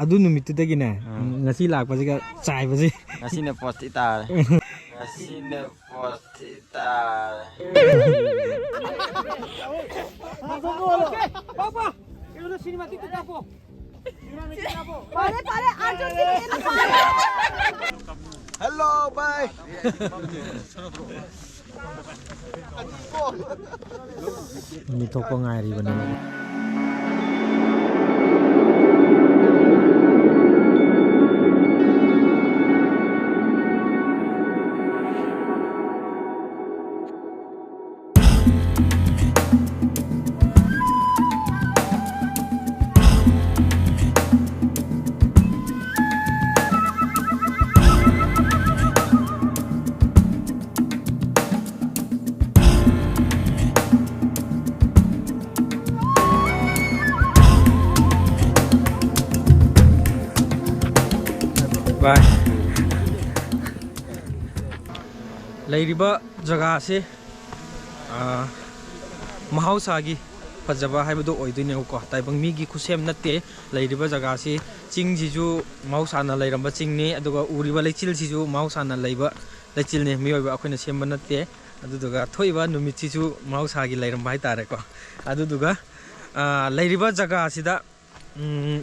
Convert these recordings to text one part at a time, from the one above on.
ꯑꯗꯨ ꯅꯨꯃꯤꯠꯇꯨꯗꯒꯤꯅꯦ ꯉꯁꯤ ꯂꯥꯛꯄꯁꯤꯒ ꯆꯥꯏꯕꯁꯤ ꯉꯁꯤꯅ ꯄꯣꯠꯇꯤ ꯇꯥꯔꯦ ꯉꯁꯤꯅ ꯄꯣꯠꯇꯤ ꯇꯥꯔꯦ Hello, bye. ꯃꯤ ꯊꯣꯛꯄ ꯉꯥꯏꯔꯤꯕꯅꯦ Bye. ꯂꯩꯔꯤꯕ ꯖꯒꯥꯁꯦ ꯃꯍꯧꯁꯥꯒꯤ ꯐꯖꯕ ꯍꯥꯏꯕꯗꯣ ꯑꯣꯏꯗꯣꯏꯅꯦꯕꯀꯣ ꯇꯥꯏꯕꯪ ꯃꯤꯒꯤ ꯈꯨꯠꯁꯦꯝ ꯅꯠꯇꯦ ꯂꯩꯔꯤꯕ ꯖꯒꯥꯁꯤ ꯆꯤꯡꯁꯤꯁꯨ ꯃꯍꯧꯁꯥꯅ ꯂꯩꯔꯝꯕ ꯆꯤꯡꯅꯤ ꯑꯗꯨꯒ ꯎꯔꯤꯕ ꯂꯩꯆꯤꯜꯁꯤꯁꯨ ꯃꯍꯧꯁꯥꯅ ꯂꯩꯕ ꯂꯩꯆꯤꯜꯅꯤ ꯃꯤꯑꯣꯏꯕ ꯑꯩꯈꯣꯏꯅ ꯁꯦꯝꯕ ꯅꯠꯇꯦ ꯑꯗꯨꯗꯨꯒ ꯊꯣꯛꯏꯕ ꯅꯨꯃꯤꯠꯁꯤꯁꯨ ꯃꯍꯧꯁꯥꯒꯤ ꯂꯩꯔꯝꯕ ꯍꯥꯏꯇꯥꯔꯦꯀꯣ ꯑꯗꯨꯗꯨꯒ ꯂꯩꯔꯤꯕ ꯖꯒꯥꯁꯤꯗ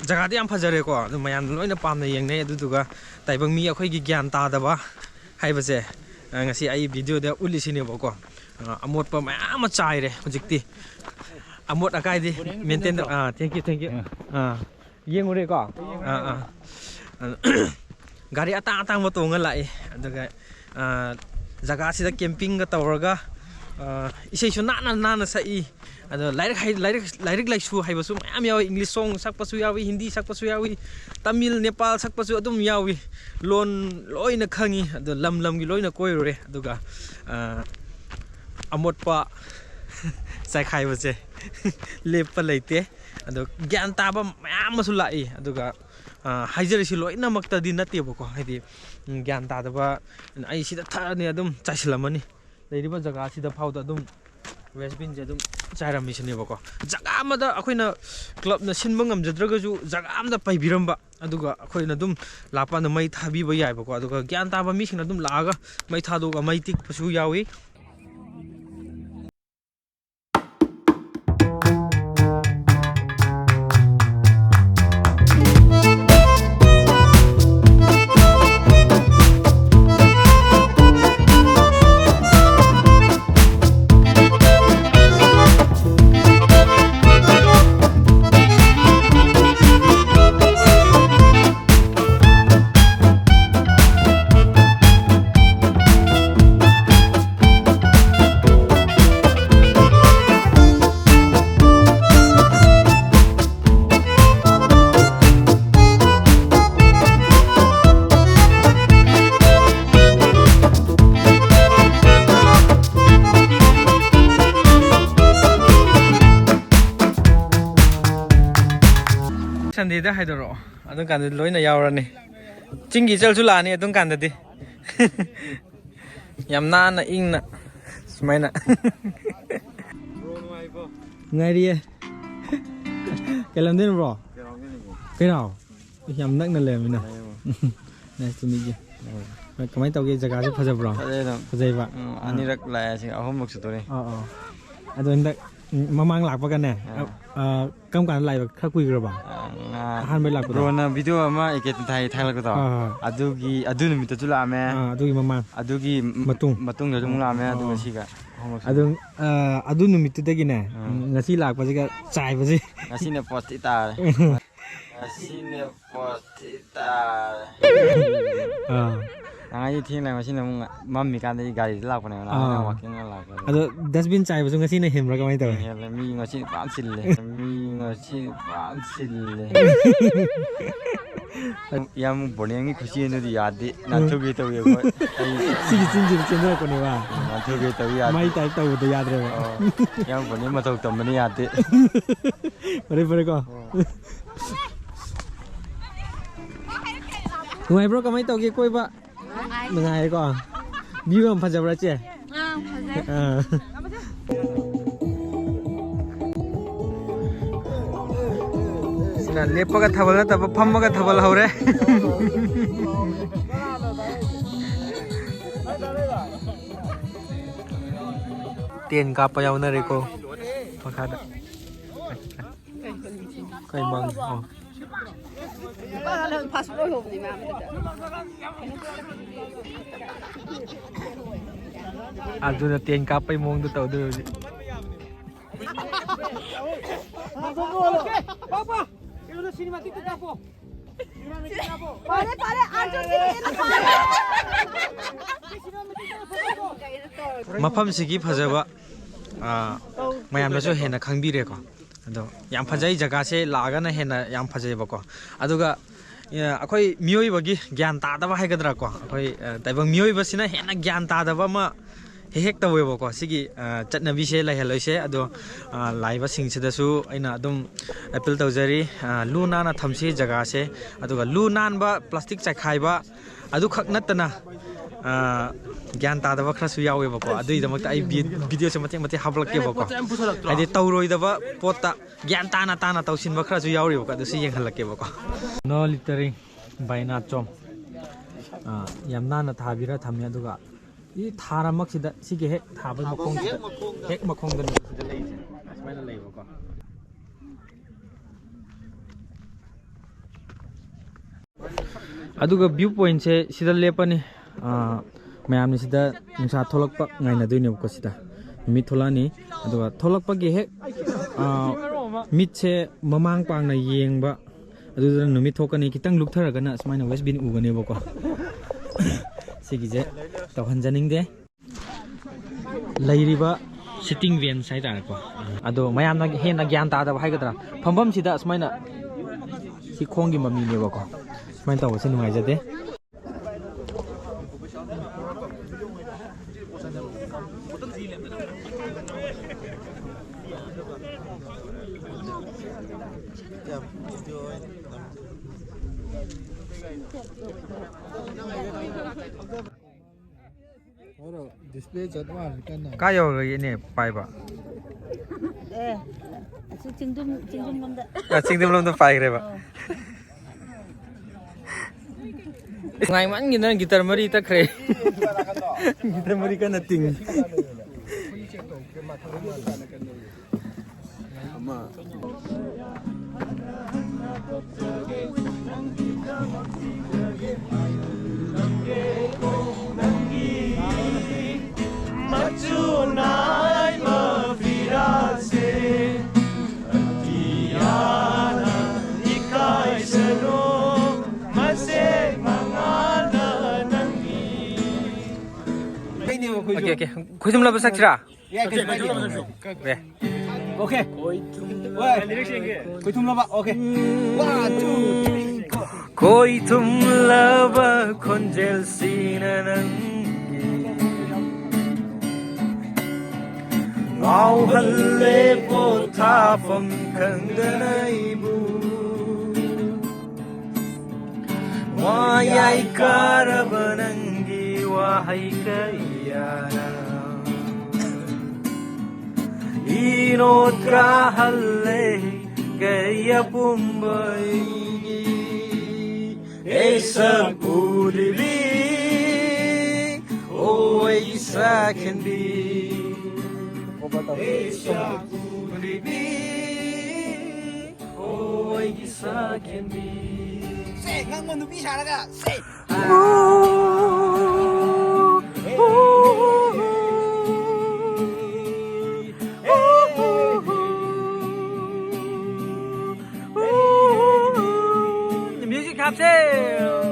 ꯖꯒꯥꯗꯤ ꯌꯥꯝ ꯐꯖꯔꯦꯀꯣ ꯑꯗꯨ ꯃꯌꯥꯝꯅ ꯂꯣꯏꯅ ꯄꯥꯝꯅ ꯌꯦꯡꯅꯩ ꯑꯗꯨꯗꯨꯒ ꯇꯥꯏꯕꯪ ꯃꯤ ꯑꯩꯈꯣꯏꯒꯤ ꯒ꯭ꯌꯥꯟ ꯇꯥꯗꯕ ꯍꯥꯏꯕꯁꯦ ꯉꯁꯤ ꯑꯩ ꯚꯤꯗꯤꯑꯣꯗ ꯎꯠꯂꯤꯁꯤꯅꯦꯕꯀꯣ ꯑꯃꯣꯠꯄ ꯃꯌꯥꯝ ꯑꯃ ꯆꯥꯏꯔꯦ ꯍꯧꯖꯤꯛꯇꯤ ꯑꯃꯣꯠ ꯑꯀꯥꯏꯗꯤ ꯃꯦꯟꯇꯦꯟ ꯊꯦꯡꯛ ꯌꯨ ꯌꯦꯡꯉꯨꯔꯦꯀꯣ ꯒꯥꯔꯤ ꯑꯇꯥꯡꯕ ꯇꯣꯡꯉ ꯂꯥꯛꯏ ꯑꯗꯨꯒ ꯖꯒꯥꯁꯤꯗ ꯀꯦꯝꯄꯤꯡꯒ ꯇꯧꯔꯒ ꯏꯁꯩꯁꯨ ꯅꯥꯟꯅ ꯁꯛꯏ ꯑꯗꯣ ꯂꯥꯏꯔꯤꯛ ꯂꯥꯏꯁꯨ ꯍꯩꯕꯁꯨ ꯃꯌꯥꯝ ꯌꯥꯎꯏ ꯏꯪꯂꯤꯁ ꯁꯣꯡ ꯁꯛꯄꯁꯨ ꯌꯥꯎꯏ ꯍꯤꯟꯗꯤ ꯁꯛꯄꯁꯨ ꯌꯥꯎꯏ ꯇꯥꯃꯤꯜ ꯅꯦꯄꯥꯜ ꯁꯛꯄꯁꯨ ꯑꯗꯨꯝ ꯌꯥꯎꯏ ꯂꯣꯟ ꯂꯣꯏꯅ ꯈꯪꯉꯤ ꯑꯗꯣ ꯂꯝꯒꯤ ꯂꯣꯏꯅ ꯀꯣꯏꯔꯨꯔꯦ ꯑꯗꯨꯒ ꯑꯃꯣꯠꯄ ꯆꯥꯏꯈꯥꯏꯕꯁꯦ ꯂꯦꯞꯄ ꯂꯩꯇꯦ ꯑꯗꯣ ꯒ꯭ꯌꯥꯟ ꯇꯥꯕ ꯃꯌꯥꯝ ꯑꯃꯁꯨ ꯂꯥꯛꯏ ꯑꯗꯨꯒ ꯍꯥꯏꯖꯔꯤꯁꯤ ꯂꯣꯏꯅꯃꯛꯇꯗꯤ ꯅꯠꯇꯦꯕꯀꯣ ꯍꯥꯏꯗꯤ ꯒ꯭ꯌꯥꯟ ꯇꯥꯗꯕ ꯑꯩ ꯁꯤꯗ ꯊꯛꯑꯅꯤ ꯑꯗꯨꯝ ꯆꯥꯏꯁꯤꯜꯂꯝꯃꯅꯤ ꯂꯩꯔꯤꯕ ꯖꯒꯥꯁꯤꯗ ꯐꯥꯎꯗ ꯑꯗꯨꯝ ꯋꯦꯁꯕꯤꯟꯁꯦ ꯑꯗꯨꯝ ꯆꯥꯏꯔꯝꯃꯤꯁꯤꯅꯦꯕꯀꯣ ꯖꯒꯥ ꯑꯃꯗ ꯑꯩꯈꯣꯏꯅ ꯀ꯭ꯂꯕꯅ ꯁꯤꯟꯕ ꯉꯝꯖꯗ꯭ꯔꯒꯁꯨ ꯖꯒꯥ ꯑꯃꯗ ꯄꯩꯕꯤꯔꯝꯕ ꯑꯗꯨꯒ ꯑꯩꯈꯣꯏꯅ ꯑꯗꯨꯝ ꯂꯥꯛꯄꯀꯥꯟꯗ ꯃꯩ ꯊꯥꯕꯤꯕ ꯌꯥꯏꯕꯀꯣ ꯑꯗꯨꯒ ꯒ꯭ꯌꯥꯟ ꯇꯥꯕ ꯃꯤꯁꯤꯡꯅ ꯑꯗꯨꯝ ꯂꯥꯛꯑꯒ ꯃꯩ ꯊꯥꯗꯣꯛꯑꯒ ꯃꯩ ꯇꯤꯛꯄꯁꯨ ꯌꯥꯎꯏ Sunday haidoro adun kandadi loina yaurani chingi chalsu laani adun kandadi yam nana ingna sumaina ngairiye kelamden bro kairao yam nakna lemina nice to meet you kamai tawge jaga se phaja bro phajai ba anirak laaya sing ahom muk sutore ado inda mamang lakpa kan ne kam kan lai kha kui gra ba han bai lakpa Rona video ama eket thai thai ko to adugi adu numit tu la me adugi mamang adugi matung da jung la me adu siga adu numit tu dagi ne ngasi lakpa siga chai ba si ngasi ne pot tare ngasi ne pot tare nangai thing la ngasi ne mammi kan dai gari la ko ne la walking la ko ado dustbin chai ba su ngasi ne hemra kamai taw mi ngasi pan sille mi ngasi pan sille yam bolengi khushi ne di yaad na thoge taw ye ko si sinji chendra ko ne ba na thoge taw yaad mai tai taw de yaad re ba yam bolengi ma taw tam ne yaad pare ko ngai bro kamai taw ge koi ba ngai ko view am phajabra che ꯃꯣꯏꯅ ꯂꯦꯞꯄꯒ ꯊꯥꯕꯜ ꯅꯠꯇꯕ ꯐꯝꯃꯒ ꯊꯥꯕꯜ ꯍꯧꯔꯦ ten ꯀꯥꯞꯄ ꯌꯥꯎꯅꯔꯦꯀꯣ ꯃꯈꯥꯗ ꯀꯩ ꯃꯪ ꯑꯗꯨꯅ ꯇꯦꯟ ꯀꯥꯞꯄꯩ ꯃꯑꯣꯡꯗ ꯇꯧꯗꯣꯏ ꯍꯧꯖꯤꯛ ꯃꯐꯝꯁꯤꯒꯤ ꯐꯖꯕ ꯃꯌꯥꯝꯅꯁꯨ ꯍꯦꯟꯅ ꯈꯪꯕꯤꯔꯦꯀꯣ ꯑꯗꯣ ꯌꯥꯝ ꯐꯖꯩ ꯖꯒꯥꯁꯦ ꯂꯥꯛꯑꯒꯅ ꯍꯦꯟꯅ ꯌꯥꯝ ꯐꯖꯩꯕꯀꯣ ꯑꯗꯨꯒ ꯑꯩꯈꯣꯏ ꯃꯤꯑꯣꯏꯕꯒꯤ ꯒ꯭ꯌꯥꯟ ꯇꯥꯗꯕ ꯍꯥꯏꯒꯗ꯭ꯔꯥꯀꯣ ꯑꯩꯈꯣꯏ ꯇꯥꯏꯕꯪ ꯃꯤꯑꯣꯏꯕꯁꯤꯅ ꯍꯦꯟꯅ ꯒ꯭ꯌꯥꯟ ꯇꯥꯗꯕ ꯑꯃ ꯍꯦꯛ ꯇꯧꯋꯦꯕꯀꯣ ꯁꯤꯒꯤ ꯆꯠꯅꯕꯤꯁꯦ ꯂꯩꯍꯜꯂꯣꯏꯁꯦ ꯑꯗꯣ ꯂꯥꯛꯏꯕꯁꯤꯡꯁꯤꯗꯁꯨ ꯑꯩꯅ ꯑꯗꯨꯝ ꯑꯦꯄꯤꯜ ꯇꯧꯖꯔꯤ ꯂꯨ ꯅꯥꯟꯅ ꯊꯝꯁꯤ ꯖꯒꯥꯁꯦ ꯑꯗꯨꯒ ꯂꯨ ꯅꯥꯟꯕ ꯄ꯭ꯂꯥꯁꯇꯤꯛ ꯆꯥꯏꯈꯥꯏꯕ ꯑꯗꯨꯈꯛ ꯅꯠꯇꯅ ꯒ꯭ꯌꯥꯟ ꯇꯥꯗꯕ ꯈꯔꯁꯨ ꯌꯥꯎꯋꯦꯕꯀꯣ ꯑꯗꯨꯒꯤꯗꯃꯛꯇ ꯑꯩ ꯚꯤꯗꯤꯑꯣꯁꯦ ꯃꯇꯦꯛ ꯃꯇꯦꯛ ꯍꯥꯞꯂꯛꯀꯦꯕꯀꯣ ꯍꯥꯏꯗꯤ ꯇꯧꯔꯣꯏꯗꯕ ꯄꯣꯠꯇ ꯒ꯭ꯌꯥꯟ ꯇꯥꯅ ꯇꯧꯁꯤꯟꯕ ꯈꯔꯁꯨ ꯌꯥꯎꯔꯤꯕꯀꯣ ꯑꯗꯨꯁꯨ ꯌꯦꯡꯍꯜꯂꯛꯀꯦꯕꯀꯣ ꯅꯣ ꯂꯤꯇꯔꯤꯡ ꯕꯥꯏ ꯅꯥꯆꯣꯝ ꯌꯥꯝ ꯅꯥꯟꯅ ꯊꯥꯕꯤꯔ ꯊꯝꯃꯦ ꯑꯗꯨꯒ 이 타라막시다 시계 핵 탑을 막공다 핵 막공다 시다 레이제 스마이나 레이버거 ꯑꯗꯨꯒ ꯚ꯭ꯌꯨ ꯄꯣꯏꯟꯠꯁꯦ ꯁꯤꯗ ꯂꯦꯞꯄꯅꯤ ꯃꯌꯥꯝꯅ ꯁꯤꯗ ꯅꯨꯡꯁꯥ ꯊꯣꯛꯂꯛꯄ ꯉꯥꯏꯅꯗꯣꯏꯅꯦꯕꯀꯣ ꯁꯤꯗ ꯅꯨꯃꯤꯠ ꯊꯣꯛꯂꯛꯑꯅꯤ ꯑꯗꯨꯒ ꯊꯣꯛꯂꯛꯄꯒꯤ ꯍꯦꯛ ꯃꯤꯠꯁꯦ ꯃꯃꯥꯡ ꯄꯥꯡꯅ ꯌꯦꯡꯕ ꯑꯗꯨꯗ ꯅꯨꯃꯤꯠ ꯊꯣꯛꯀꯅꯤ ꯈꯤꯇꯪ ꯂꯨꯛꯊꯔꯒꯅ ꯁꯨꯃꯥꯏꯅ ꯋꯦꯁ ꯕꯤꯟ ꯎꯒꯅꯦꯕꯀꯣ सिगिजे तौहनजनिंगदे लैरिबा सिटिंग वेन्स हाइतारेको अदो मयामना हेना ज्ञान तादबा हाइगद्रा फंबम सिदा असमाइना सि खोंगी ममीनेबको स्माइन तौबसे नुंगाइजदे display jadwal kan ka yo ne pai ba chingdum lomda chingdum lomda pai re ba ngai man gi na gitar mari ta khre gitar mari ka na ting Macunai mavirase Tiana ikai seno Mase mangana nangi Okay okay khujum la basak chira okay koi tum laba okay 1 2 3 go koi tum laba khonjel sinanan Mau halle pota fam kandanaibu Wayai karabanangi wahai kayana Inot ka halle gaya pumbai Esa pudili Oh Isa can be Asia could be, oh, Asia can be. say ngang mon bi sa laga say The music cocktail.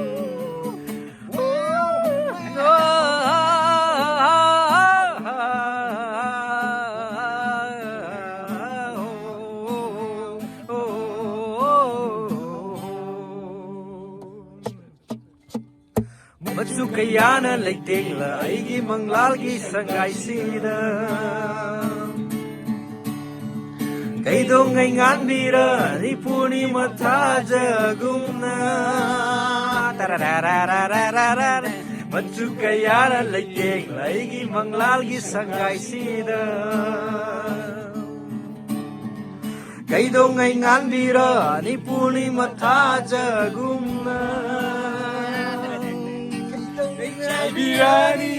Machu kayana leiting la aigi manglal gi sangai sida Kay dong ngay ngan bira ni puni matha jagumna tarararararara Machu kayana leiting la aigi manglal gi sangai sida ꯀꯩꯗꯧꯉꯩ ꯉꯥꯟꯕꯤꯔꯅꯤ ꯄꯨꯔꯅꯤꯃꯥ ꯊꯥꯖꯒꯨꯝꯅ ꯆꯥꯏꯕꯤꯔꯅꯤ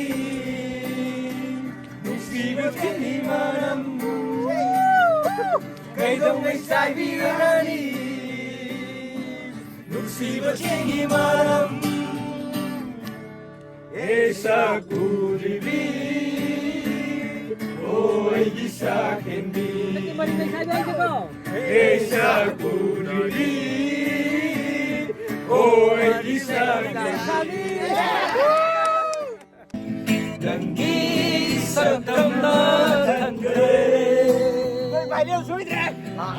ꯅꯨꯡꯁꯤꯕ ꯊꯦꯡꯒꯤ ꯃꯔꯝ ꯀꯩꯗꯧꯉꯩ ꯆꯥꯏꯕꯤꯔꯅꯤ ꯅꯨꯡꯁꯤꯕ ꯊꯦꯡꯒꯤ ꯃꯔꯝ ꯁꯛꯎꯔꯤꯕꯤ ꯑꯣ ꯑꯩꯒꯤ ꯁꯛꯍꯦꯟꯕꯤ ꯁꯛꯎꯔꯤꯕꯤ ꯑꯣ ꯑꯩꯒꯤ ꯁꯛꯍꯦꯟꯕꯤ ꯅꯪꯒꯤ ꯁꯛꯇꯝꯅ ꯊꯟꯈ꯭ꯔꯦ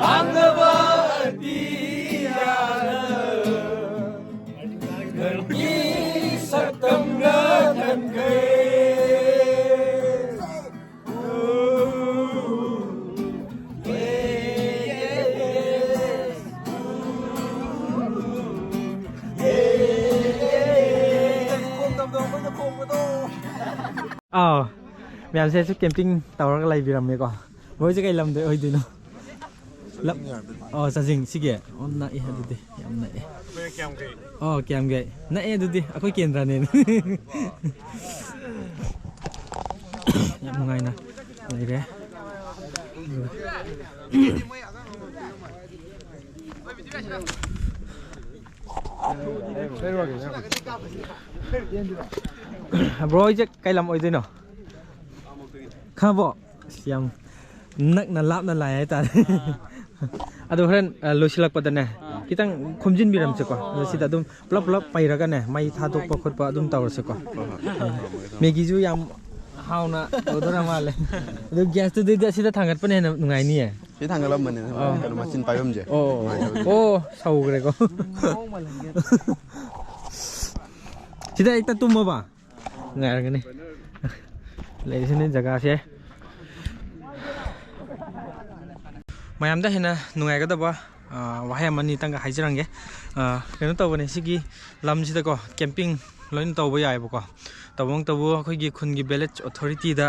ꯍꯥꯡꯗꯕ ꯑꯇꯤꯌꯥꯅ ꯅꯪꯒꯤ ꯁꯛꯇꯝꯅ ꯊꯟꯈ꯭ꯔꯦ ꯃꯌꯥꯝꯁꯦ ꯀꯦꯝꯄꯤꯡ ꯇꯧꯔꯒ ꯂꯩꯕꯤꯔꯝꯃꯦꯀꯣ ꯃꯣꯏꯁꯦ ꯀꯩ ꯂꯝꯗ ꯑꯣꯏꯗꯣꯏꯅꯣ ꯆꯥꯖꯤꯡ ꯁꯤꯒꯤ ꯅꯛꯑꯦ ꯑꯗꯨꯗꯤ ꯌꯥꯝ ꯅꯛꯑꯦ ꯀꯌꯥꯝꯒꯩ ꯅꯛꯑꯦ ꯑꯗꯨꯗꯤ ꯑꯩꯈꯣꯏ ꯀꯦꯟꯗ꯭ꯔꯅꯦ ꯌꯥꯝ ꯅꯨꯡꯉꯥꯏꯅ ꯂꯩꯔꯦ ꯕ꯭ꯔꯣ ꯍꯣꯏꯁꯦ ꯀꯩ ꯂꯝ ꯑꯣꯏꯗꯣꯏꯅꯣ ꯈꯪꯉꯕꯣ ꯌꯥꯝ ꯅꯛꯅ ꯂꯥꯞꯅ ꯂꯥꯛꯑꯦ ꯍꯥꯏꯇꯥꯔꯦ ꯑꯗꯣ ꯍꯣꯔꯦꯟ ꯂꯣꯏꯁꯤꯜꯂꯛꯄꯗꯅꯦ ꯈꯤꯇꯪ ꯈꯣꯝꯖꯤꯟꯕꯤꯔꯝꯁꯦꯀꯣ ꯑꯗꯣ ꯁꯤꯗ ꯑꯗꯨꯝ ꯄꯨꯂꯞ ꯄꯩꯔꯒꯅꯦ ꯃꯩ ꯊꯥꯗꯣꯛꯄ ꯈꯣꯠꯄ ꯑꯗꯨꯝ ꯇꯧꯔꯁꯦꯀꯣ ꯃꯦꯒꯤꯁꯨ ꯌꯥꯝ ꯍꯥꯎꯅ ꯇꯧꯗꯣꯔ ꯃꯥꯜꯂꯦ ꯑꯗꯣ ꯒ꯭ꯌꯥꯁꯇꯨꯗꯤ ꯑꯁꯤꯗ ꯊꯥꯡꯒꯠꯄꯅ ꯍꯦꯟꯅ ꯅꯨꯡꯉꯥꯏꯅꯤꯌꯦ ꯁꯤ ꯊꯥꯡꯒꯠꯂꯝꯕꯅꯦ ꯀꯩꯅꯣ ꯃꯆꯤꯟ ꯄꯥꯏꯐꯝꯁꯦ ꯑꯣ ꯁꯧꯈ꯭ꯔꯦꯀꯣ ꯁꯤꯗ ꯍꯦꯛꯇ ꯇꯨꯝꯃꯕ ꯉꯥꯏꯔꯒꯅꯤ ꯂꯩꯔꯤꯁꯤꯅꯦ ꯖꯒꯥꯁꯦ ꯃꯌꯥꯝꯗ ꯍꯦꯟꯅ ꯅꯨꯡꯉꯥꯏꯒꯗꯕ ꯋꯥꯍꯩ ꯑꯃꯅꯤꯇꯪꯒ ꯍꯥꯏꯖꯔꯝꯒꯦ ꯀꯩꯅꯣ ꯇꯧꯕꯅꯦ ꯁꯤꯒꯤ ꯂꯝꯁꯤꯗꯀꯣ ꯀꯦꯝꯄꯤꯡ ꯂꯣꯏꯅ ꯇꯧꯕ ꯌꯥꯏꯕꯀꯣ ꯇꯧꯕꯇꯕꯨ ꯑꯩꯈꯣꯏꯒꯤ ꯈꯨꯟꯒꯤ ꯚꯤꯂꯦꯖ ꯑꯣꯊꯣꯔꯤꯇꯤꯗ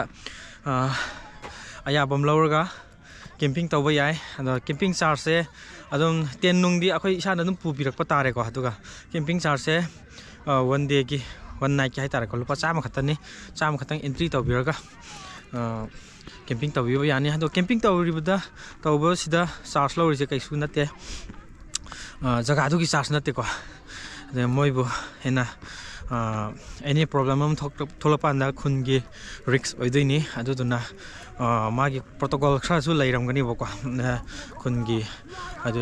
ꯑꯌꯥꯕ ꯑꯃ ꯂꯧꯔꯒ ꯀꯦꯝꯄꯤꯡ ꯇꯧꯕ ꯌꯥꯏ ꯑꯗꯣ ꯀꯦꯝꯄꯤꯡ ꯆꯥꯔꯖꯁꯦ ꯑꯗꯨꯝ ꯇꯦꯟ ꯅꯨꯡꯗꯤ ꯑꯩꯈꯣꯏ ꯏꯁꯥꯅ ꯑꯗꯨꯝ ꯄꯨꯕꯤꯔꯛꯄ ꯇꯥꯔꯦꯀꯣ ꯑꯗꯨꯒ ꯀꯦꯝꯄꯤꯡ ꯆꯥꯔꯖꯁꯦ 1 ꯗꯦꯒꯤ 1 나ꯏꯠꯀꯤ ꯍꯥꯏꯇꯥꯔꯦꯀꯣ ꯂꯨꯄꯥ 100 ꯈꯛꯇꯅꯤ 100 ꯈꯛꯇꯪ ꯑꯦꯟꯇ꯭ꯔꯤ ꯇꯧꯕꯤꯔꯒ ꯀꯦꯝꯄꯤꯡ ꯇꯧꯕꯤꯕ ꯌꯥꯅꯤ ꯑꯗꯣ ꯀꯦꯝꯄꯤꯡ ꯇꯧꯕꯁꯤꯗ ꯆꯥꯔꯖ ꯂꯧꯔꯤꯁꯦ ꯀꯩꯁꯨ ꯅꯠꯇꯦ ꯖꯒꯥꯗꯨꯒꯤ ꯆꯥꯔꯖ ꯅꯠꯇꯦꯀꯣ ꯑꯗ ꯃꯣꯏꯕꯨ ꯍꯦꯟꯅ ꯑꯦꯅꯤ ꯄ꯭ꯔꯣꯕ꯭ꯂꯦꯝ ꯑꯃ ꯊꯣꯛꯂꯛꯄ ꯀꯥꯟꯗ ꯈꯨꯟꯒꯤ ꯔꯤꯛꯁ ꯑꯣꯏꯗꯣꯏꯅꯤ ꯑꯗꯨꯗꯨꯅ ꯃꯥꯒꯤ ꯄ꯭ꯔꯣꯇꯣꯀꯣꯜ ꯈꯔꯁꯨ ꯂꯩꯔꯝꯒꯅꯤꯕꯀꯣ ꯈꯨꯟꯒꯤ ꯑꯗꯨ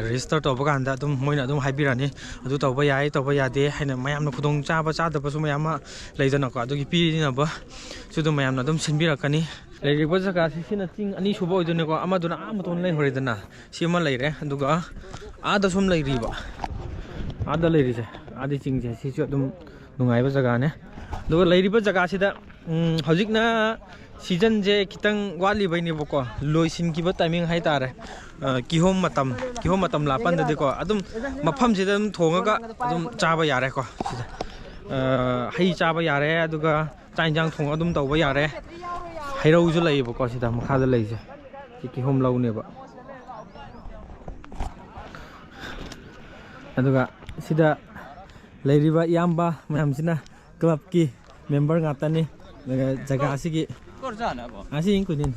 ꯔꯦꯖꯤꯁꯇꯔ ꯇꯧꯕ ꯀꯥꯟꯗ ꯑꯗꯨꯝ ꯃꯣꯏꯅ ꯑꯗꯨꯝ ꯍꯥꯏꯕꯤꯔꯛꯑꯅꯤ ꯑꯗꯨ ꯇꯧꯕ ꯌꯥꯏ ꯇꯧꯕ ꯌꯥꯗꯦ ꯍꯥꯏꯅ ꯃꯌꯥꯝꯅ ꯈꯨꯗꯣꯡ ꯆꯥꯗꯕꯁꯨ ꯃꯌꯥꯝ ꯑꯃ ꯂꯩꯗꯅꯀꯣ ꯑꯗꯨꯒꯤ ꯄꯤꯅꯕꯁꯨ ꯑꯗꯨꯝ ꯃꯌꯥꯝꯅ ꯑꯗꯨꯝ ꯁꯤꯟꯕꯤꯔꯛꯀꯅꯤ ꯂꯩꯔꯤꯕ ꯖꯒꯥꯁꯤ ꯁꯤꯅ ꯆꯤꯡ 2 ꯁꯨꯕ ꯑꯣꯏꯗꯣꯏꯅꯤꯀꯣ ꯑꯃꯗꯨꯅ ꯃꯇꯣꯟ ꯂꯩꯍꯧꯔꯦꯗꯅ ꯁꯤ ꯑꯃ ꯂꯩꯔꯦ ꯑꯗꯨꯒ ꯑꯥꯗ ꯁꯨꯝ ꯂꯩꯔꯤꯕ ꯑꯥꯗ ꯂꯩꯔꯤꯁꯦ ꯑꯥꯗꯤ ꯆꯤꯡꯁꯦ ꯁꯤꯁꯨ ꯑꯗꯨꯝ ꯅꯨꯡꯉꯥꯏꯕ ꯖꯒꯥꯅꯦ ꯑꯗꯨꯒ ꯂꯩꯔꯤꯕ ꯖꯒꯥꯁꯤꯗ ꯍꯧꯖꯤꯛꯅ ꯁꯤꯖꯟꯁꯦ खितंग वालीबैनेबको लोइसिनकिबा टाइमिंग हाइतारे किहोम मतम लापनदको अदुम मफमसिदा अदुम थोंगागा अदुम चाबा यारेको सिदा हई चाबा यारे अदुगा चाइंजांग थोंग अदुम तौबा यारे हैरौजु लैबको सिदा मखादा लैजे किहोम लौनेबा अदुगा सिदा लैरिबा याम्बा मयामसिना क्लब की मेंबर गातानी जगह असिगी असी इंकुनिन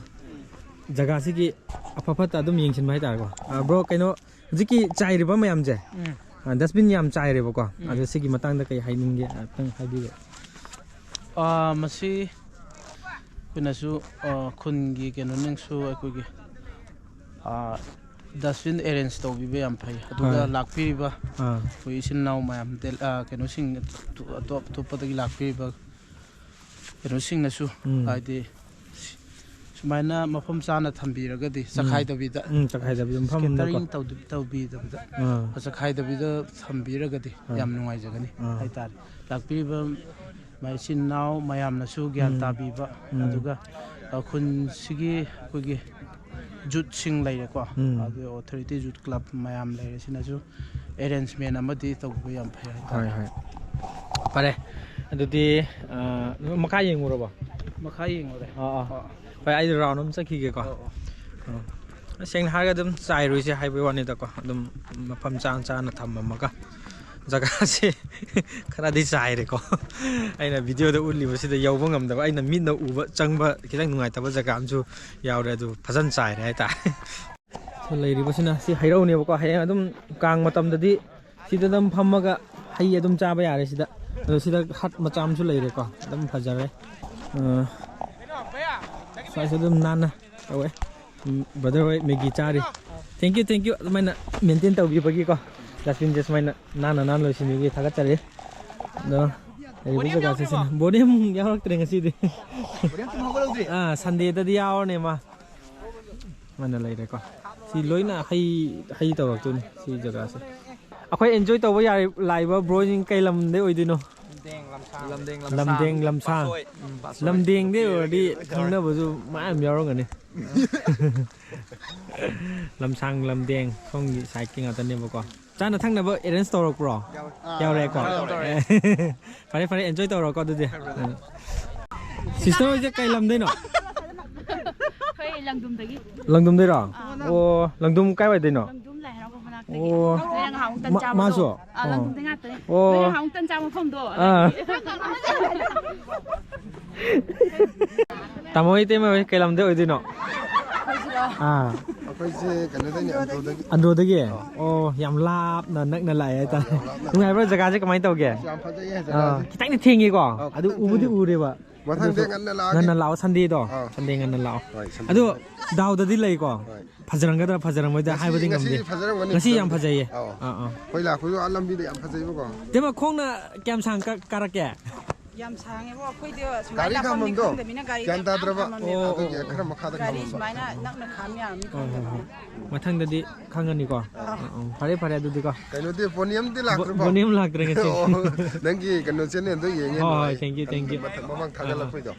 जगह असिगी अफफत अदुम यिंगसिन भाई तारको ब्रो कइनो हुजिकी चाइरिबा मयामजे डस्टबिन याम चाइरेबको अदु सिगी मतंगदा कई हाइनिंगे तंग हाइबिगे मसी कुनसु खुनगी केनो निंगसु अकुगी डस्टबिन अरेंज तौबिबे याम फै अदुगा लाक्पिरिबा कोई इसिन नाउ मयाम तेल केनो सिंग अतोपदगी लाक्पिरिबा केनो सिंगनसु हाइदि सुमाइना मफम चाना थंबिरगदि सखाइदबिदा मफम केटरिंग तौबिदबिदा सखाइदबिदा थंबिरगदि याम नुंगाइजगनि हाइतार लाक्पिरिबा माइसिन नाउ मयामनसु ग्यान ताबिबा अदुगा खुनसिगी कोगी जुट सिंग लैरेको अदु ऑथोरिटी जुट क्लब मयाम लैरे सिनाजु अरेंजमेंट अमदि तौबा याम फै हाइ हाइ फरे अदुदि मखा येंगुरबो मखा येंगुरे भाई आई राउंड हम चखीगे को เสียงหาก็ดมใจรู้สิให้ไปวันนี้แต่ก็ดมมาพัมจานทำมาก็จากการสิขนาดที่ใจเลยก็ไอ้น่ะวิดีโอเดอุ่นลิบสิเดียวบ้างแต่ว่าไอ้น่ะมิดน่ะอุบจังบะคิดว่าหนุ่มแต่ว่าจากการจูยาวเลยดูพัฒนใจได้แต่เลยริบสินะสิให้เราเนี่ยก็ให้ดมกลางมาทำแต่ที่สิดมพัมมาก็ให้ดมจ้าไปอะไรสิสิหัดมาจำชุเลยเลยก็ดมพัฒน์เลยใส่สิดมนานนะเอาไว้brother ไว้เมกิจ้าดิ thank you ไม่น่ะเมนเทนตัวบีบกี้ก็Jasmine just main nana lo sini kita thagat cari, no, ini bisa kasih sini. Boleh yang orang teringat sih deh. Sunday tadi awal nih mah, mana lagi deh kok. Si Loi na hai tahu waktu ni si jaga sih. Aku enjoy tahu ya live bro yang kayak lamde oi dino. Lamdeng deh di kena baju macam ya orang ni. Lamdeng, kong cycling atau ni bukan. จ้าหน้าทั้งนั้นว่าเอเดนสโตร์กรอยาวแรงกว่าฟันเอ็นจอยตัวเราก็ดูดิซิสเตอร์จะไกลลำได้เนาะเคยลังดุมตะกี้ลังดุมได้หรอโอ้ลังดุมใกล้ไปได้เนาะลังดุมแหละเราก็มานักตะกี้เรายังหาตันจ้ามาชัวลังดุมได้งัดตัวโอ้ยังหาตันจ้ามาพร้อมตัวตามมาไว้เต็มไปไกลลำได้ไว้ดีเนาะApa kan ada ni Andro lagi. Oh, yang lap nak nalai itu. Tunggu apa jaga je kemana tahu ke? Kita ini tinggi kok. Aduh, ubu di ure ba. Matang dengan nalai. Nalau sandi tu. Sandi dengan nalau. Aduh, dah tadi lagi kok. Fajarang kata fajarang macam hai bading kami. Nasi yang fajar ye. पहिला खुलो आलम भी yang fajar juga. Tema kong na kiam sang karak ke? Yam sang ebo koi dia Gari kan mendo. Janta berapa? Oh, kerana makada gari semuanya nak kami ya. Matang tadi kangen ni kok. Pare tu kok. Kalau dia poniam dia lak berapa? Poniam lak dengan sih. Nanti kalau sini tu yang ni. Oh, thank you. Memang tak ada lak itu.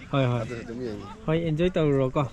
Hoi, enjoy tahu rokok.